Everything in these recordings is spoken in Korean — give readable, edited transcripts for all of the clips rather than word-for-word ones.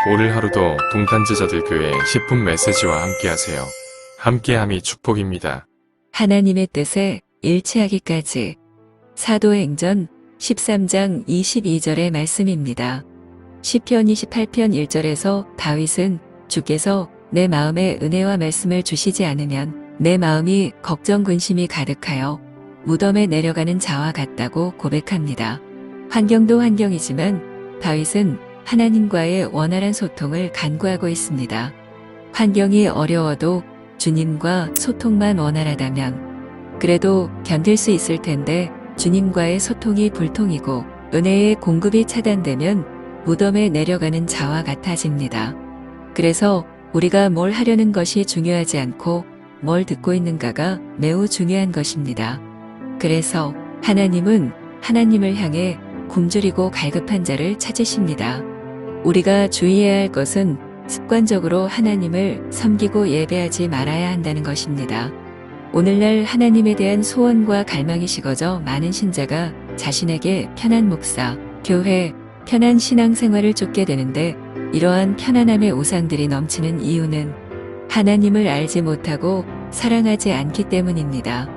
오늘 하루도 동탄제자들 교회 10분 메시지와 함께하세요. 함께함이 축복입니다. 하나님의 뜻에 일치하기까지. 사도행전 13장 22절의 말씀입니다. 시편 28편 1절에서 다윗은 주께서 내 마음에 은혜와 말씀을 주시지 않으면 내 마음이 걱정 근심이 가득하여 무덤에 내려가는 자와 같다고 고백합니다. 환경도 환경이지만 다윗은 하나님과의 원활한 소통을 간구하고 있습니다. 환경이 어려워도 주님과 소통만 원활하다면 그래도 견딜 수 있을 텐데 주님과의 소통이 불통이고 은혜의 공급이 차단되면 무덤에 내려가는 자와 같아집니다. 그래서 우리가 뭘 하려는 것이 중요하지 않고 뭘 듣고 있는가가 매우 중요한 것입니다. 그래서 하나님은 하나님을 향해 굶주리고 갈급한 자를 찾으십니다. 우리가 주의해야 할 것은 습관적으로 하나님을 섬기고 예배하지 말아야 한다는 것입니다. 오늘날 하나님에 대한 소원과 갈망이 식어져 많은 신자가 자신에게 편한 목사, 교회, 편한 신앙생활을 쫓게 되는데 이러한 편안함의 우상들이 넘치는 이유는 하나님을 알지 못하고 사랑하지 않기 때문입니다.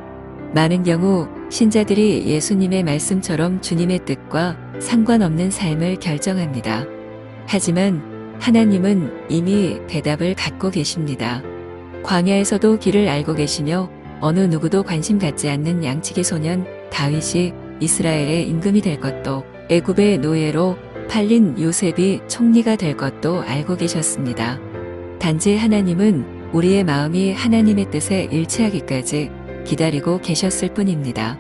많은 경우 신자들이 예수님의 말씀처럼 주님의 뜻과 상관없는 삶을 결정합니다. 하지만 하나님은 이미 대답을 갖고 계십니다. 광야에서도 길을 알고 계시며 어느 누구도 관심 갖지 않는 양치기 소년 다윗이 이스라엘의 임금이 될 것도 애굽의 노예로 팔린 요셉이 총리가 될 것도 알고 계셨습니다. 단지 하나님은 우리의 마음이 하나님의 뜻에 일치하기까지 기다리고 계셨을 뿐입니다.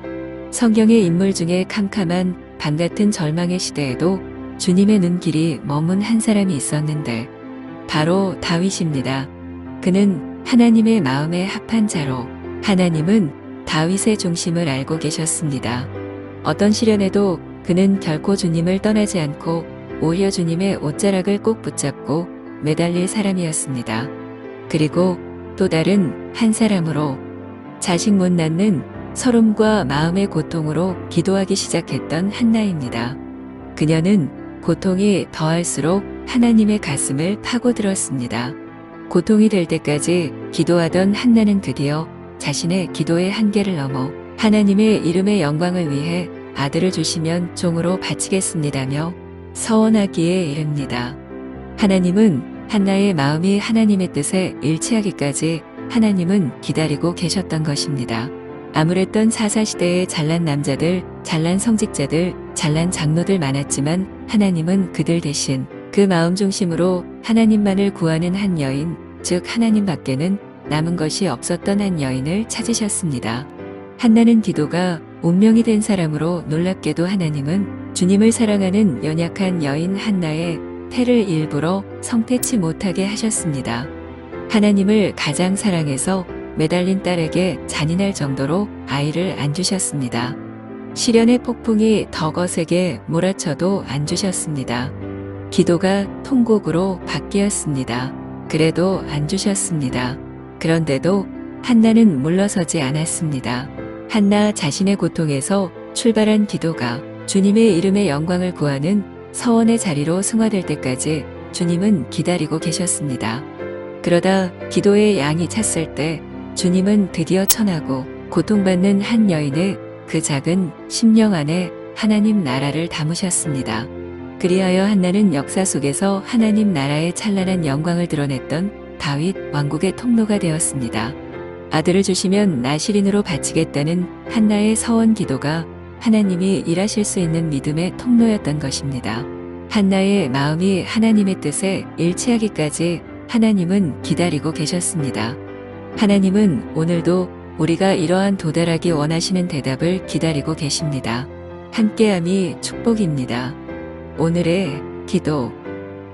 성경의 인물 중에 캄캄한 밤 같은 절망의 시대에도 주님의 눈길이 머문 한 사람이 있었는데 바로 다윗입니다. 그는 하나님의 마음에 합한 자로 하나님은 다윗의 중심을 알고 계셨습니다. 어떤 시련에도 그는 결코 주님을 떠나지 않고 오히려 주님의 옷자락을 꼭 붙잡고 매달릴 사람이었습니다. 그리고 또 다른 한 사람으로 자식 못 낳는 서름과 마음의 고통으로 기도하기 시작했던 한나입니다. 그녀는 고통이 더할수록 하나님의 가슴을 파고들었습니다. 고통이 될 때까지 기도하던 한나는 드디어 자신의 기도의 한계를 넘어 하나님의 이름의 영광을 위해 아들을 주시면 종으로 바치겠습니다며 서원하기에 이릅니다. 하나님은 한나의 마음이 하나님의 뜻에 일치하기까지 하나님은 기다리고 계셨던 것입니다. 암울했던 사사시대의 잘난 남자들, 잘난 성직자들, 잘난 장로들 많았지만 하나님은 그들 대신 그 마음 중심으로 하나님만을 구하는 한 여인, 즉 하나님 밖에는 남은 것이 없었던 한 여인을 찾으셨습니다. 한나는 기도가 운명이 된 사람으로 놀랍게도 하나님은 주님을 사랑하는 연약한 여인 한나의 태를 일부러 성태치 못하게 하셨습니다. 하나님을 가장 사랑해서 매달린 딸에게 잔인할 정도로 아이를 안 주셨습니다. 시련의 폭풍이 더 거세게 몰아쳐도 안 주셨습니다. 기도가 통곡으로 바뀌었습니다. 그래도 안 주셨습니다. 그런데도 한나는 물러서지 않았습니다. 한나 자신의 고통에서 출발한 기도가 주님의 이름의 영광을 구하는 서원의 자리로 승화될 때까지 주님은 기다리고 계셨습니다. 그러다 기도의 양이 찼을 때 주님은 드디어 천하고 고통받는 한 여인의 그 작은 심령 안에 하나님 나라를 담으셨습니다. 그리하여 한나는 역사 속에서 하나님 나라의 찬란한 영광을 드러냈던 다윗 왕국의 통로가 되었습니다. 아들을 주시면 나시린으로 바치겠다는 한나의 서원 기도가 하나님이 일하실 수 있는 믿음의 통로였던 것입니다. 한나의 마음이 하나님의 뜻에 일치하기까지 하나님은 기다리고 계셨습니다. 하나님은 오늘도 우리가 이러한 도달하기 원하시는 대답을 기다리고 계십니다. 함께함이 축복입니다. 오늘의 기도.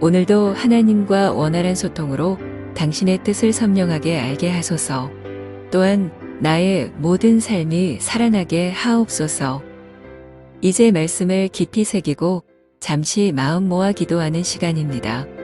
오늘도 하나님과 원활한 소통으로 당신의 뜻을 선명하게 알게 하소서. 또한 나의 모든 삶이 살아나게 하옵소서. 이제 말씀을 깊이 새기고 잠시 마음 모아 기도하는 시간입니다.